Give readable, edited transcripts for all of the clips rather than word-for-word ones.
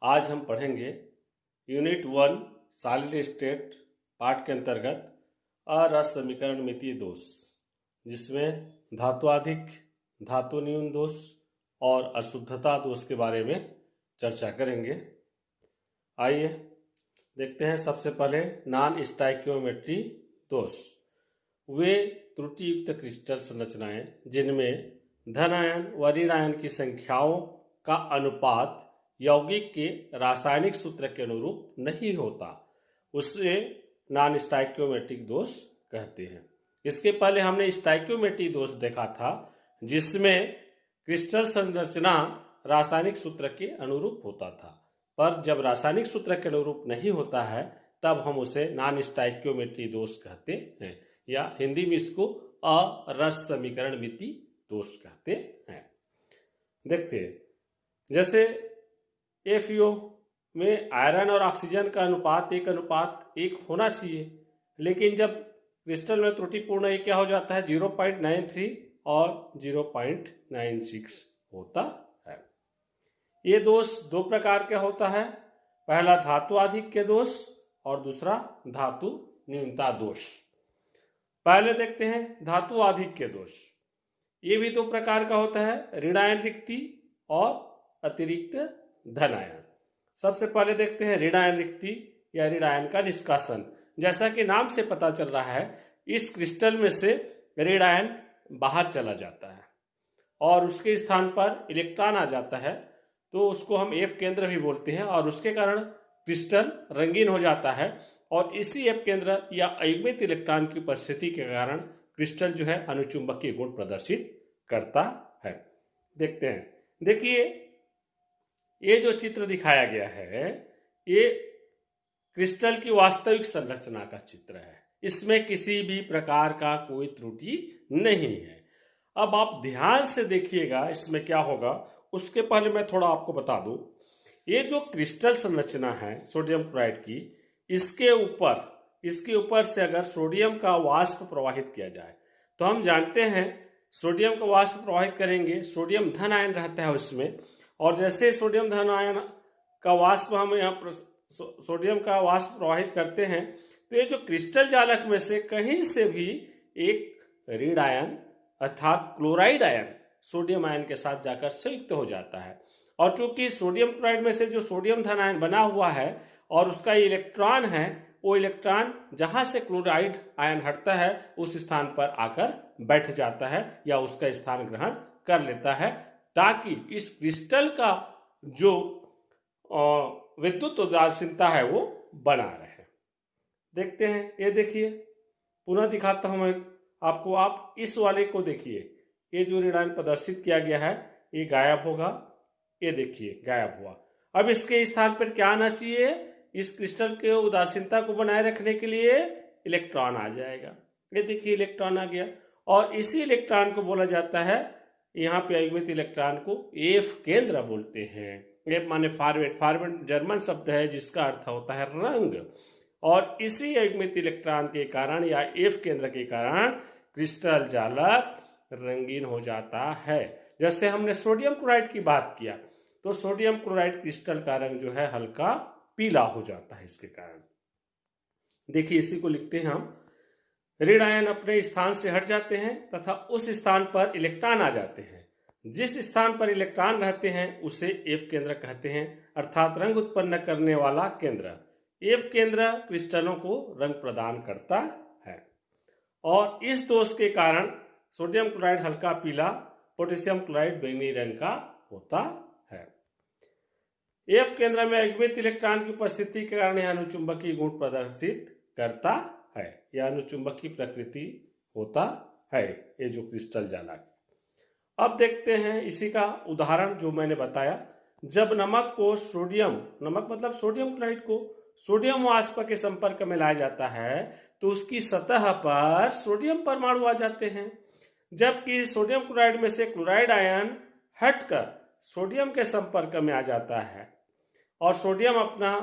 आज हम पढ़ेंगे यूनिट 1 सॉलिड स्टेट पार्ट के अंतर्गत अरस समीकरण मितीय दोष, जिसमें धात्वाधिक, धातु न्यून दोष और अशुद्धता दोष के बारे में चर्चा करेंगे। आइए देखते हैं। सबसे पहले नॉन स्टाइकियोमेट्री दोष। वे त्रुटि युक्त क्रिस्टल संरचनाएं जिनमें धन आयन व ऋण आयन की संख्याओं का अनुपात यौगिक के रासायनिक सूत्र के अनुरूप नहीं होता, उसे नॉन स्टाइकियोमेट्रिक दोष कहते हैं। इसके पहले हमने स्टाइकियोमेट्रिक दोष देखा था, जिसमें क्रिस्टल संरचना रासायनिक सूत्र के अनुरूप होता था, पर जब रासायनिक सूत्र के अनुरूप नहीं होता है तब हम उसे नॉन स्टाइकियोमेट्रिक दोष कहते हैं, या हिंदी में इसको अरस समीकरण मितीय दोष कहते हैं। देखते हैं, जैसे FeO में आयरन और ऑक्सीजन का अनुपात 1:1 होना चाहिए, लेकिन जब क्रिस्टल में त्रुटिपूर्ण ये क्या हो जाता है, 0.93 और 0.96 होता है। ये दोष दो प्रकार का होता है, पहला धातु आधिक्य दोष और दूसरा धातु न्यूनता दोष। पहले देखते हैं धातु आधिक्य दोष। ये भी दो प्रकार का होता है, ऋण आयन रिक्ति और अतिरिक्त धन आयन। सबसे पहले देखते हैं ऋण आयन रिक्ति या ऋण आयन का निष्कासन। जैसा कि नाम से पता चल रहा है, इस क्रिस्टल में से ऋण आयन बाहर चला जाता है और उसके स्थान पर इलेक्ट्रॉन आ जाता है, तो उसको हम F केंद्र भी बोलते हैं, और उसके कारण क्रिस्टल रंगीन हो जाता है। और इसी F केंद्र या अयुग्मित इलेक्ट्रॉन की उपस्थिति के कारण क्रिस्टल जो है अनुचुंबकीय गुण प्रदर्शित करता है। देखते हैं, देखिए ये जो चित्र दिखाया गया है, ये क्रिस्टल की वास्तविक संरचना का चित्र है। इसमें किसी भी प्रकार का कोई त्रुटि नहीं है। अब आप ध्यान से देखिएगा इसमें क्या होगा। उसके पहले मैं थोड़ा आपको बता दूं, ये जो क्रिस्टल संरचना है सोडियम क्लोराइड की, इसके ऊपर से अगर सोडियम का वाष्प प्रवाहित किया जाए तो हम जानते हैं सोडियम का वाष्प प्रवाहित करेंगे, सोडियम धन आयन रहता है उसमें, और जैसे सोडियम धन आयन का वाष्प हम यहाँ सोडियम का वाष्प प्रवाहित करते हैं, तो ये जो क्रिस्टल जालक में से कहीं से भी एक ऋण आयन अर्थात क्लोराइड आयन सोडियम आयन के साथ जाकर संयुक्त हो जाता है। और चूंकि सोडियम क्लोराइड में से जो सोडियम धन आयन बना हुआ है और उसका इलेक्ट्रॉन है, वो इलेक्ट्रॉन जहां से क्लोराइड आयन हटता है उस स्थान पर आकर बैठ जाता है या उसका स्थान ग्रहण कर लेता है, ताकि इस क्रिस्टल का जो विद्युत उदासीनता है वो बना रहे। देखते हैं, ये देखिए, पुनः दिखाता हूं मैं आपको। आप इस वाले को देखिए, ये जो ऋण आयन प्रदर्शित किया गया है ये गायब होगा, ये देखिए गायब हुआ। अब इसके स्थान पर क्या आना चाहिए, इस क्रिस्टल के उदासीनता को बनाए रखने के लिए इलेक्ट्रॉन आ जाएगा। ये देखिए इलेक्ट्रॉन आ गया, और इसी इलेक्ट्रॉन को बोला जाता है, यहाँ पे अयुग्मित इलेक्ट्रॉन को F केंद्र बोलते हैं। F माने फॉरवर्ड, फॉरवर्ड जर्मन शब्द है जिसका अर्थ होता है रंग, और इसी अयुग्मित इलेक्ट्रॉन के कारण या F केंद्र के कारण क्रिस्टल जालक रंगीन हो जाता है। जैसे हमने सोडियम क्लोराइड की बात किया, तो सोडियम क्लोराइड क्रिस्टल का रंग जो है हल्का पीला हो जाता है इसके कारण। देखिए इसी को लिखते हैं हम, ऋण आयन अपने स्थान से हट जाते हैं तथा उस स्थान पर इलेक्ट्रॉन आ जाते हैं। जिस स्थान पर इलेक्ट्रॉन रहते हैं उसे F केंद्र कहते हैं, अर्थात रंग उत्पन्न करने वाला केंद्र। F केंद्र क्रिस्टलों को रंग प्रदान करता है, और इस दोष के कारण सोडियम क्लोराइड हल्का पीला, पोटेशियम क्लोराइड बैंगनी रंग का होता है। F केंद्र में अयुग्मित इलेक्ट्रॉन की उपस्थिति के कारण यह अनुचुंबकीय गुण प्रदर्शित करता है, यह अनुचुंबकीय प्रकृति होता है ये जो क्रिस्टल जालक। अब देखते हैं इसी का उदाहरण जो मैंने बताया। जब नमक को नमक मतलब सोडियम क्लोराइड को सोडियम वाष्प के संपर्क में लाया जाता है, तो उसकी सतह पर सोडियम परमाणु आ जाते हैं, जबकि सोडियम क्लोराइड में से क्लोराइड आयन हटकर सोडियम के संपर्क में आ जाता है, और सोडियम अपना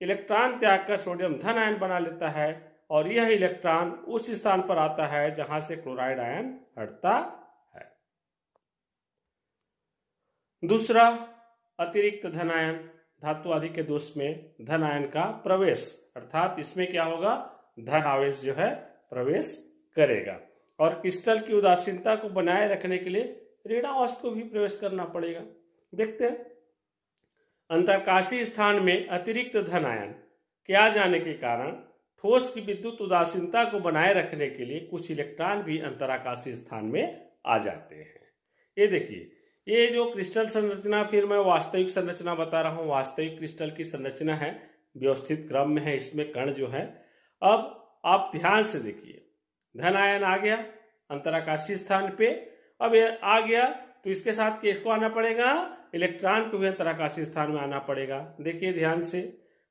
इलेक्ट्रॉन त्याग कर सोडियम धन आयन बना लेता है, और यह इलेक्ट्रॉन उस स्थान पर आता है जहां से क्लोराइड आयन हटता है। दूसरा, अतिरिक्त धन आयन। धातु आदि के दोष में धन आयन का प्रवेश, अर्थात इसमें क्या होगा, धन आवेश जो है प्रवेश करेगा। और क्रिस्टल की उदासीनता को बनाए रखने के लिए ऋणावेश को भी प्रवेश करना पड़ेगा। देखते हैं, अंतरकाशीय स्थान में अतिरिक्त धन आयन के आ जाने के कारण ठोस की विद्युत उदासीनता को बनाए रखने के लिए कुछ इलेक्ट्रॉन भी अंतराकाशीय स्थान में आ जाते हैं। ये देखिए, ये जो क्रिस्टल संरचना, फिर मैं वास्तविक संरचना बता रहा हूँ। वास्तविक क्रिस्टल की संरचना है, व्यवस्थित क्रम में है, इसमें कण जो है। अब आप ध्यान से देखिए, धन आयन आ गया अंतराकाशीय स्थान पे। अब ये आ गया तो इसके साथ किसको आना पड़ेगा, इलेक्ट्रॉन को भी अंतराकाशीय स्थान में आना पड़ेगा। देखिए ध्यान से,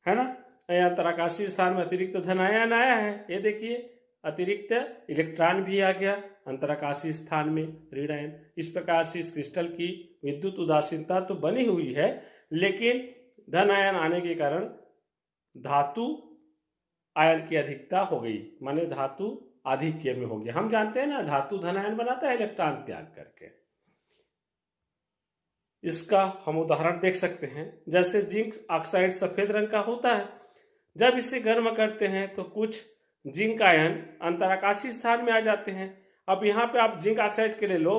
है ना, अंतराकाशीय स्थान में अतिरिक्त धन आयन आया है, ये देखिए अतिरिक्त इलेक्ट्रॉन भी आ गया अंतराकाशीय स्थान में, ऋण आयन। इस प्रकार से इस क्रिस्टल की विद्युत उदासीनता तो बनी हुई है, लेकिन धन आयन आने के कारण धातु आयन की अधिकता हो गई, माने धातु आधिक्य में हो गया। हम जानते हैं ना, धातु धन आयन बनाता है इलेक्ट्रॉन त्याग करके। इसका हम उदाहरण देख सकते हैं, जैसे जिंक ऑक्साइड सफेद रंग का होता है, जब इसे गर्म करते हैं तो कुछ जिंक आयन अंतराकाशीय स्थान में आ जाते हैं। अब यहाँ पे आप जिंक ऑक्साइड के लिए लो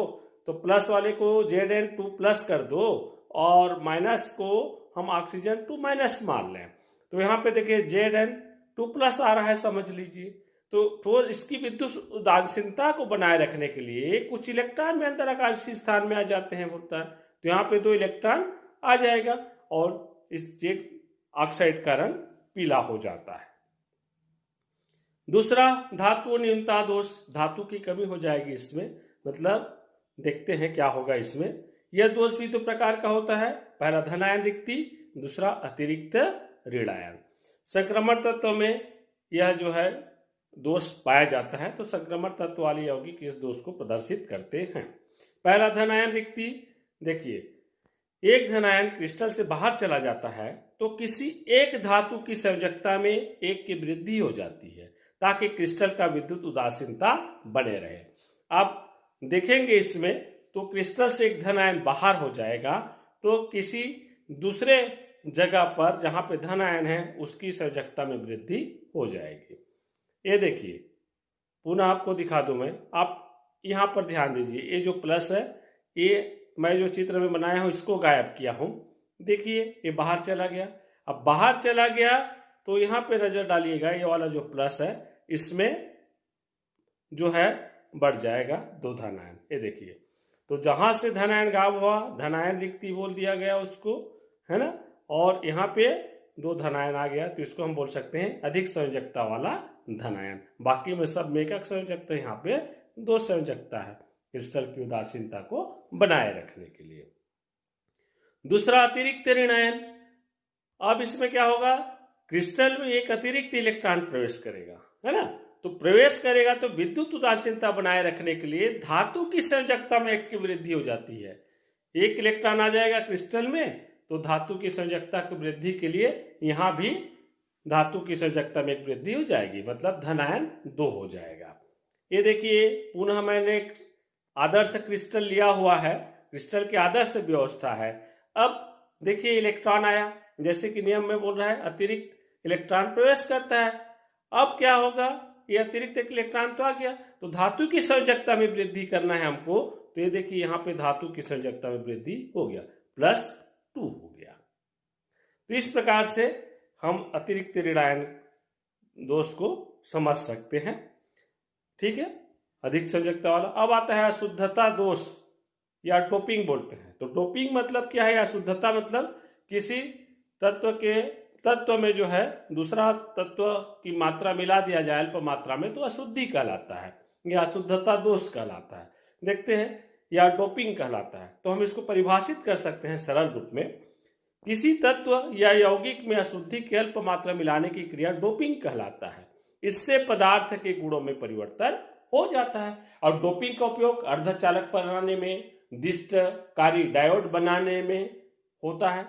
तो प्लस वाले को Zn2+ कर दो और माइनस को हम ऑक्सीजन 2- मान लें, तो यहाँ पे देखिए Zn2+ आ रहा है, समझ लीजिए। तो इसकी विद्युत उदासीनता को बनाए रखने के लिए कुछ इलेक्ट्रॉन में अंतराकाशीय स्थान में आ जाते हैं, बोलता है। तो यहाँ पे 2 इलेक्ट्रॉन आ जाएगा और इस जिंक ऑक्साइड का रंग पीला हो जाता है। दूसरा, धातु न्यूनता दोष, धातु की कमी हो जाएगी इसमें, मतलब देखते हैं क्या होगा इसमें। यह दोष भी 2 प्रकार का होता है, पहला धन आयन रिक्ति, दूसरा अतिरिक्त ऋण आयन। संक्रमण तत्व में यह जो है दोष पाया जाता है, तो संक्रमण तत्व वाले यौगिक इस दोष को प्रदर्शित करते हैं। पहला धन आयन रिक्ति, देखिए एक धन आयन क्रिस्टल से बाहर चला जाता है तो किसी एक धातु की संयोजकता में एक की वृद्धि हो जाती है ताकि क्रिस्टल का विद्युत उदासीनता बने रहे। आप देखेंगे इसमें तो क्रिस्टल से एक धन आयन बाहर हो जाएगा तो किसी दूसरे जगह पर जहां पे धन आयन है उसकी संयोजकता में वृद्धि हो जाएगी। ये देखिए, पुनः आपको दिखा दूं मैं, आप यहां पर ध्यान दीजिए, ये जो प्लस है, ये मैं जो चित्र में बनाया हूं इसको गायब किया हूं। देखिए ये बाहर चला गया। अब बाहर चला गया तो यहां पे नजर डालिएगा, ये वाला जो प्लस है इसमें जो है बढ़ जाएगा 2 धन आयन। ये देखिए, तो जहां से धन आयन गायब हुआ, धन आयन रिक्ति बोल दिया गया उसको, है ना, और यहाँ पे 2 धन आयन आ गया, तो इसको हम बोल सकते हैं अधिक संयोजकता वाला धन आयन। बाकी में सब में एकक संयोजकता, यहाँ पे 2 संयोजकता है क्रिस्टल की उदासीनता को बनाए रखने के लिए। दूसरा, अतिरिक्त ऋण आयन। अब इसमें क्या होगा, क्रिस्टल में एक अतिरिक्त इलेक्ट्रॉन प्रवेश करेगा, है ना, तो प्रवेश करेगा तो विद्युत उदासीनता बनाए रखने के लिए धातु की संयोजकता में 1 की वृद्धि हो जाती है। 1 इलेक्ट्रॉन आ जाएगा क्रिस्टल में तो धातु की संयोजकता की वृद्धि के लिए यहां भी धातु की संयोजकता में 1 वृद्धि हो जाएगी, मतलब धन आयन 2 हो जाएगा। ये देखिए, पुनः मैंने एक आदर्श क्रिस्टल लिया हुआ है, क्रिस्टल की आदर्श व्यवस्था है। अब देखिए इलेक्ट्रॉन आया, जैसे कि नियम में बोल रहा है अतिरिक्त इलेक्ट्रॉन प्रवेश करता है। अब क्या होगा, ये अतिरिक्त एक इलेक्ट्रॉन तो आ गया, तो धातु की संयोजकता में वृद्धि करना है हमको, तो ये देखिए यहाँ पे धातु की संयोजकता में वृद्धि हो गया, +2 हो गया। तो इस प्रकार से हम अतिरिक्त ऋण आयन दोष को समझ सकते हैं, ठीक है, अधिक संयोजकता वाला। अब आता है अशुद्धता दोष या डोपिंग बोलते हैं। तो डोपिंग मतलब क्या है, अशुद्धता मतलब किसी तत्व में जो है दूसरा तत्व की मात्रा मिला दिया जाए अल्प मात्रा में तो अशुद्धि कहलाता है, या अशुद्धता दोष कहलाता है। देखते हैं, या डोपिंग कहलाता है। तो हम इसको परिभाषित कर सकते हैं सरल रूप में, किसी तत्व या यौगिक में अशुद्धि की अल्प मात्रा मिलाने की क्रिया डोपिंग कहलाता है। इससे पदार्थ के गुणों में परिवर्तन हो जाता है। और डोपिंग का उपयोग अर्धचालक बनाने में, दिष्टकारी डायोड बनाने में होता है।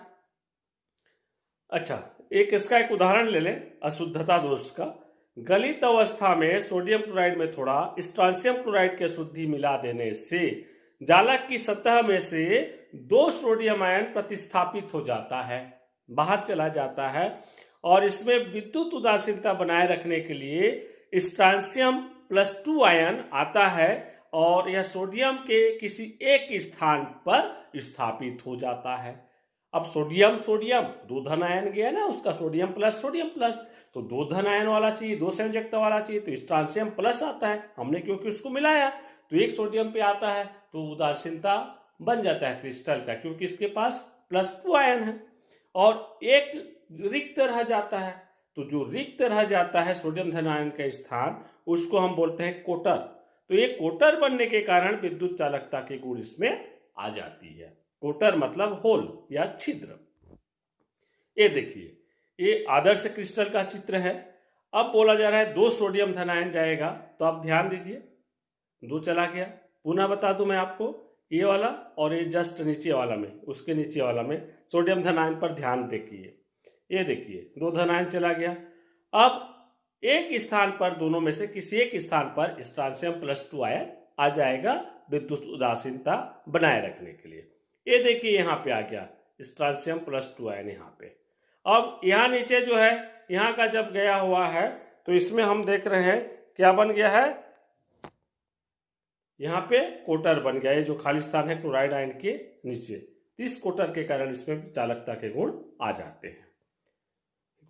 अच्छा, इसका एक उदाहरण ले लें अशुद्धता दोष का। गलित अवस्था में सोडियम क्लोराइड में थोड़ा स्ट्रांसियम क्लोराइड की अशुद्धि मिला देने से जालक की सतह में से 2 सोडियम आयन प्रतिस्थापित हो जाता है। बाहर चला जाता है और इसमें विद्युत उदासीनता बनाए रखने के लिए स्ट्रांसियम +2 आयन आता है और यह सोडियम के किसी एक स्थान पर स्थापित हो जाता है। अब सोडियम सोडियम 2 धन आयन गया ना, उसका सोडियम प्लस, तो 2 धन आयन वाला चाहिए, 2 संयोजकता वाला चाहिए, तो स्ट्रांसियम प्लस आता है, हमने क्योंकि उसको मिलाया तो एक सोडियम पे आता है, तो उदासीनता बन जाता है क्रिस्टल का, क्योंकि इसके पास +2 आयन है और एक रिक्त रह जाता है। तो जो रिक्त रह जाता है सोडियम धन आयन का स्थान, उसको हम बोलते हैं कोटर। तो ये कोटर बनने के कारण विद्युत चालकता के गुण इसमें आ जाती है। कोटर मतलब होल या छिद्र। ये देखिए, ये आदर्श क्रिस्टल का चित्र है। अब बोला जा रहा है 2 सोडियम धन आयन जाएगा, तो आप ध्यान दीजिए 2 चला गया। पुनः बता दूं मैं आपको, ये वाला और ये जस्ट नीचे वाला में, उसके नीचे वाला में सोडियम धन आयन पर ध्यान देखिए। ये देखिए 2 धन आयन चला गया। अब एक स्थान पर, दोनों में से किसी एक स्थान पर स्ट्रांसियम +2 आयन आ जाएगा विद्युत उदासीनता बनाए रखने के लिए। ये देखिए यहाँ पे आ गया स्ट्रांसियम +2 आयन यहाँ पे। अब यहाँ नीचे जो है, यहाँ का जब गया हुआ है तो इसमें हम देख रहे हैं क्या बन गया है, यहाँ पे कोटर बन गया है, जो खाली स्थान है क्लोराइड आयन के नीचे। इस कोटर के कारण इसमें चालकता के गुण आ जाते हैं।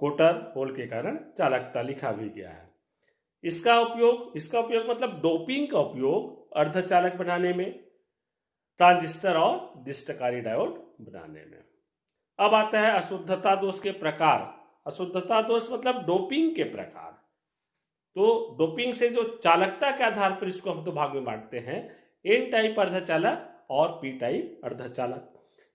कोटर होल के कारण चालकता लिखा भी गया है। इसका उपयोग मतलब डोपिंग का उपयोग अर्धचालक बनाने में, ट्रांजिस्टर और दिष्टकारी डायोड बनाने में। अब आता है अशुद्धता दोष के प्रकार। अशुद्धता दोष मतलब डोपिंग के प्रकार। तो डोपिंग से जो चालकता के आधार पर इसको हम 2 भाग में बांटते हैं, एन टाइप अर्धचालक और पी टाइप अर्धचालक।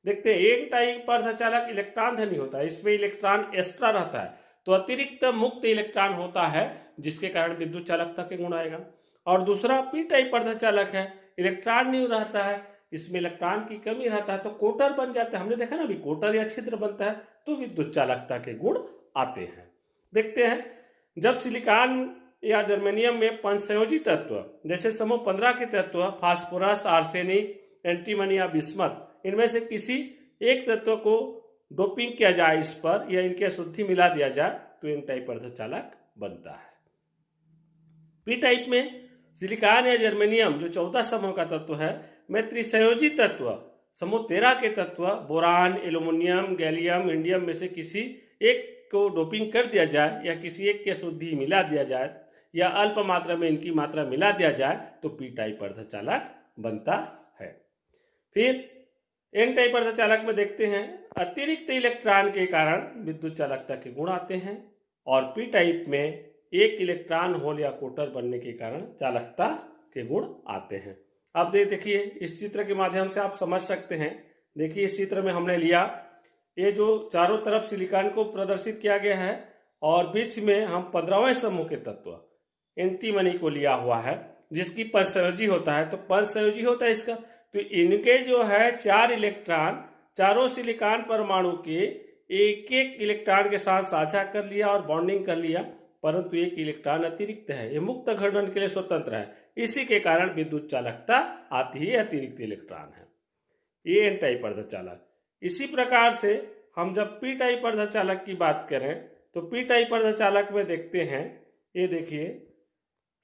देखते हैं, एन टाइप अर्धचालक इलेक्ट्रॉन धनी होता है, इसमें इलेक्ट्रॉन एक्स्ट्रा रहता है, तो अतिरिक्त मुक्त इलेक्ट्रॉन होता है, जिसके कारण विद्युत चालकता के गुण आएगा। और दूसरा पी टाइप अर्धचालक है, इलेक्ट्रॉन नहीं रहता है, इसमें इलेक्ट्रॉन की कमी रहता है, तो कोटर बन जाता है। हमने देखा ना अभी, कोटर या छिद्र बनता है तो विद्युत चालकता के गुण आते हैं। देखते हैं, जब सिलिकॉन या जर्मेनियम में पंचसंयोजी तत्व जैसे समूह 15 के तत्व फास्फोरस, आर्सेनिक, एंटीमनी या बिस्मथ, इनमें से किसी एक तत्व को डोपिंग किया जाए इस पर, या इनकी अशुद्धि मिला दिया जाए, तो एन टाइप अर्धचालक बनता है। पी टाइप में सिलिकॉन या जर्मेनियम जो 14 समूह का तत्व है में त्रिसंयोजी तत्व समूह 13 के तत्व बोरान, एल्यूमिनियम, गैलियम, इंडियम में से किसी एक को डोपिंग कर दिया जाए, या किसी एक की अशुद्धि मिला दिया जाए, या अल्प मात्रा में इनकी मात्रा मिला दिया जाए, तो पी टाइप अर्धचालक बनता है। फिर एन टाइप अर्धचालक में देखते हैं, अतिरिक्त इलेक्ट्रॉन के कारण विद्युत चालकता के गुण आते हैं, और पी टाइप में एक इलेक्ट्रॉन होल या कोटर बनने के कारण चालकता के गुण आते हैं। अब देखिए, इस चित्र के माध्यम से आप समझ सकते हैं। देखिए, इस चित्र में हमने लिया, ये जो चारों तरफ सिलिकॉन को प्रदर्शित किया गया है, और बीच में हम 15वें समूह के तत्व एंटीमनी को लिया हुआ है, जिसकी पंचसंयोजी होता है। तो पंचसंयोजी होता है इसका, तो इनके जो है 4 इलेक्ट्रॉन चारों सिलिकॉन परमाणु के एक एक इलेक्ट्रॉन के साथ साझा कर लिया और बॉन्डिंग कर लिया, परंतु एक इलेक्ट्रॉन अतिरिक्त है, ये मुक्त घर्षण के लिए स्वतंत्र है, इसी के कारण विद्युत चालकता आती है, अतिरिक्त इलेक्ट्रॉन है, ये एन टाइप अर्धचालक। इसी प्रकार से हम जब पी टाइप अर्धचालक की बात करें, तो पी टाइप अर्धचालक में देखते हैं, ये देखिए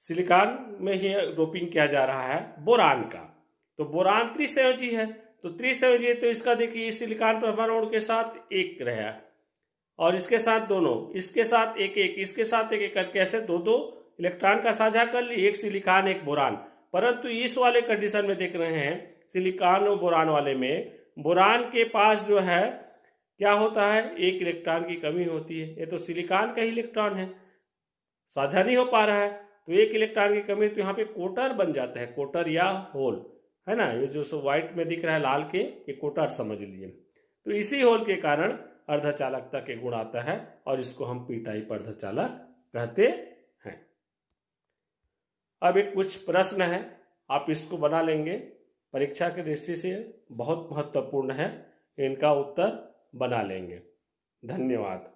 सिलिकॉन में ही डोपिंग किया जा रहा है बोरान का, तो बोरान त्रिसंयोजी है, तो त्रिसंयोजी है, तो इसका देखिए इस सिलिकॉन परमाणु के साथ एक रहा, और इसके साथ दोनों, इसके साथ एक एक, इसके साथ एक एक करके ऐसे 2-2 इलेक्ट्रॉन का साझा कर ली, एक सिलिकॉन एक बोरान। परंतु इस वाले कंडीशन में देख रहे हैं, सिलिकॉन और बोरान वाले में बोरान के पास जो है क्या होता है, एक इलेक्ट्रॉन की कमी होती है। ये तो सिलिकॉन का ही इलेक्ट्रॉन है, साझा नहीं हो पा रहा है, तो एक इलेक्ट्रॉन की कमी, तो यहाँ पे कोटर बन जाता है, कोटर या होल है ना, ये जो व्हाइट में दिख रहा है लाल के, ये कोटर समझ लीजिए। तो इसी होल के कारण अर्धचालकता के गुण आता है, और इसको हम पी टाइप अर्धचालक कहते हैं। अब एक कुछ प्रश्न है, आप इसको बना लेंगे, परीक्षा की दृष्टि से बहुत महत्वपूर्ण है, इनका उत्तर बना लेंगे। धन्यवाद।